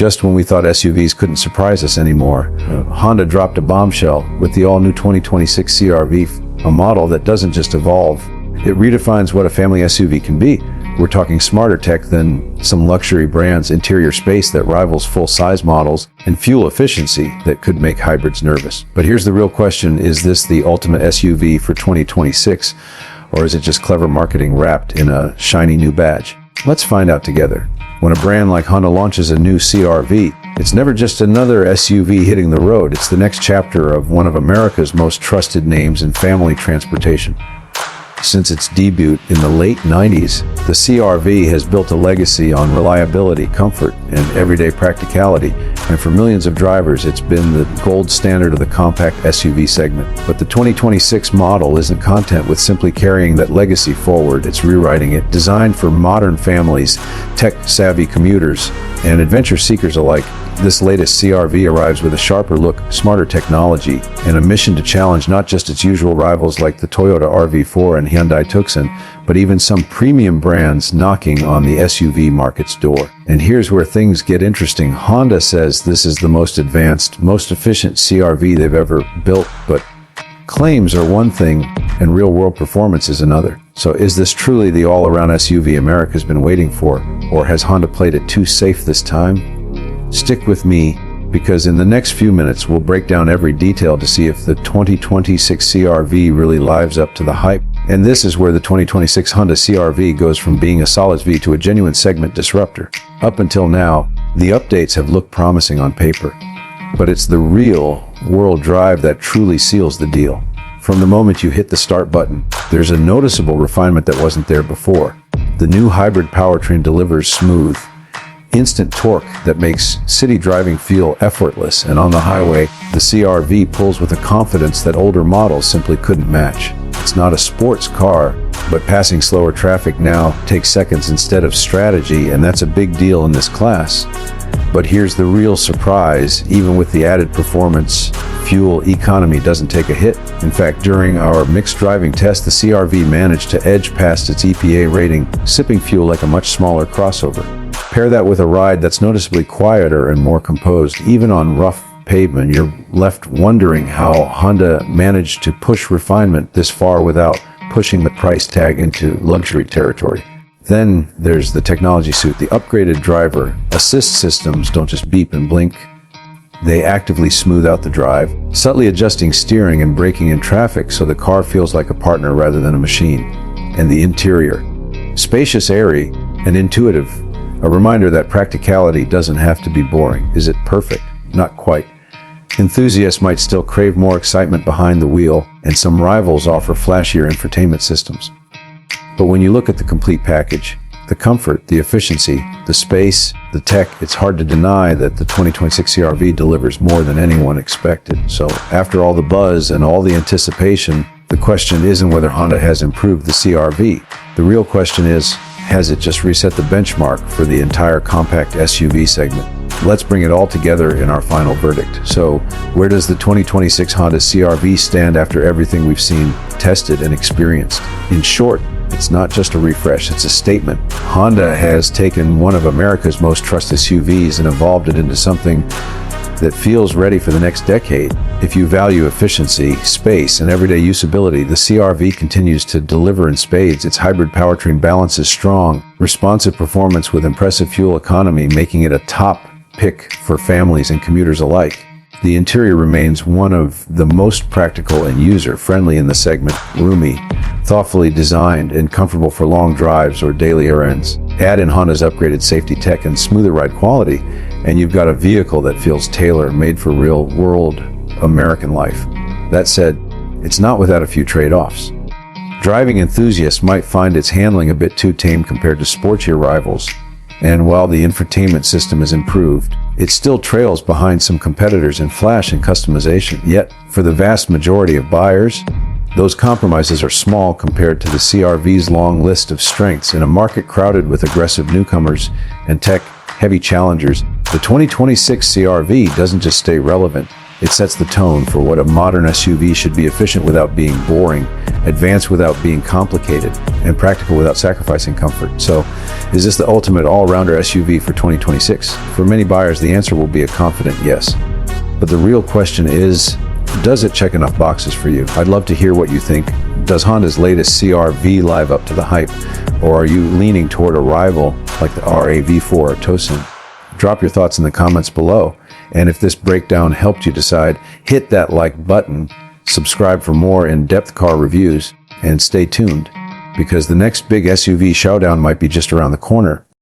Just when we thought SUVs couldn't surprise us anymore, Honda dropped a bombshell with the all-new 2026 CR-V, a model that doesn't just evolve, it redefines what a family SUV can be. We're talking smarter tech than some luxury brands, interior space that rivals full-size models, and fuel efficiency that could make hybrids nervous. But here's the real question: is this the ultimate SUV for 2026, or is it just clever marketing wrapped in a shiny new badge? Let's find out together. When a brand like Honda launches a new CR-V, it's never just another SUV hitting the road. It's the next chapter of one of America's most trusted names in family transportation. Since its debut in the late 90s, the CR-V has built a legacy on reliability, comfort, and everyday practicality, and for millions of drivers, it's been the gold standard of the compact SUV segment. But the 2026 model isn't content with simply carrying that legacy forward, it's rewriting it. Designed for modern families, tech-savvy commuters, and adventure seekers alike, this latest CR-V arrives with a sharper look, smarter technology, and a mission to challenge not just its usual rivals like the Toyota RAV4 and Hyundai Tucson, but even some premium brands knocking on the SUV market's door. And here's where things get interesting. Honda says this is the most advanced, most efficient CR-V they've ever built, but claims are one thing and real-world performance is another. So is this truly the all-around SUV America's been waiting for, or has Honda played it too safe this time? Stick with me, because in the next few minutes we'll break down every detail to see if the 2026 CR-V really lives up to the hype. And this is where the 2026 Honda CR-V goes from being a solid V to a genuine segment disruptor. Up until now, the updates have looked promising on paper, but it's the real-world drive that truly seals the deal. From the moment you hit the start button, there's a noticeable refinement that wasn't there before. The new hybrid powertrain delivers smooth, instant torque that makes city driving feel effortless, and on the highway, the CR-V pulls with a confidence that older models simply couldn't match. It's not a sports car, but passing slower traffic now takes seconds instead of strategy, and that's a big deal in this class. But here's the real surprise: even with the added performance, fuel economy doesn't take a hit. In fact, during our mixed driving test, the CR-V managed to edge past its EPA rating, sipping fuel like a much smaller crossover. Pair that with a ride that's noticeably quieter and more composed. Even on rough pavement, you're left wondering how Honda managed to push refinement this far without pushing the price tag into luxury territory. Then there's the technology suite. The upgraded driver assist systems don't just beep and blink. They actively smooth out the drive, subtly adjusting steering and braking in traffic so the car feels like a partner rather than a machine. And the interior, spacious, airy, and intuitive. A reminder that practicality doesn't have to be boring. Is it perfect? Not quite. Enthusiasts might still crave more excitement behind the wheel, and some rivals offer flashier infotainment systems. But when you look at the complete package, the comfort, the efficiency, the space, the tech, it's hard to deny that the 2026 CR-V delivers more than anyone expected. So after all the buzz and all the anticipation, the question isn't whether Honda has improved the CR-V. The real question is, has it just reset the benchmark for the entire compact SUV segment? Let's bring it all together in our final verdict. So, where does the 2026 Honda CR-V stand after everything we've seen, tested, and experienced? In short, it's not just a refresh, it's a statement. Honda has taken one of America's most trusted SUVs and evolved it into something that feels ready for the next decade. If you value efficiency, space, and everyday usability, the CR-V continues to deliver in spades. Its hybrid powertrain balances strong, responsive performance with impressive fuel economy, making it a top pick for families and commuters alike. The interior remains one of the most practical and user-friendly in the segment, roomy, thoughtfully designed, and comfortable for long drives or daily errands. Add in Honda's upgraded safety tech and smoother ride quality, and you've got a vehicle that feels tailor-made for real-world American life. That said, it's not without a few trade-offs. Driving enthusiasts might find its handling a bit too tame compared to sportier rivals, and while the infotainment system is improved, it still trails behind some competitors in flash and customization. Yet, for the vast majority of buyers, those compromises are small compared to the CR-V's long list of strengths. In a market crowded with aggressive newcomers and tech-heavy challengers, the 2026 CR-V doesn't just stay relevant, it sets the tone for what a modern SUV should be: efficient without being boring, advanced without being complicated, and practical without sacrificing comfort. So, is this the ultimate all-rounder SUV for 2026? For many buyers, the answer will be a confident yes. But the real question is, does it check enough boxes for you? I'd love to hear what you think. Does Honda's latest CR-V live up to the hype? Or are you leaning toward a rival like the RAV4 or Tucson? Drop your thoughts in the comments below. And if this breakdown helped you decide, hit that like button, subscribe for more in-depth car reviews, and stay tuned, because the next big SUV showdown might be just around the corner.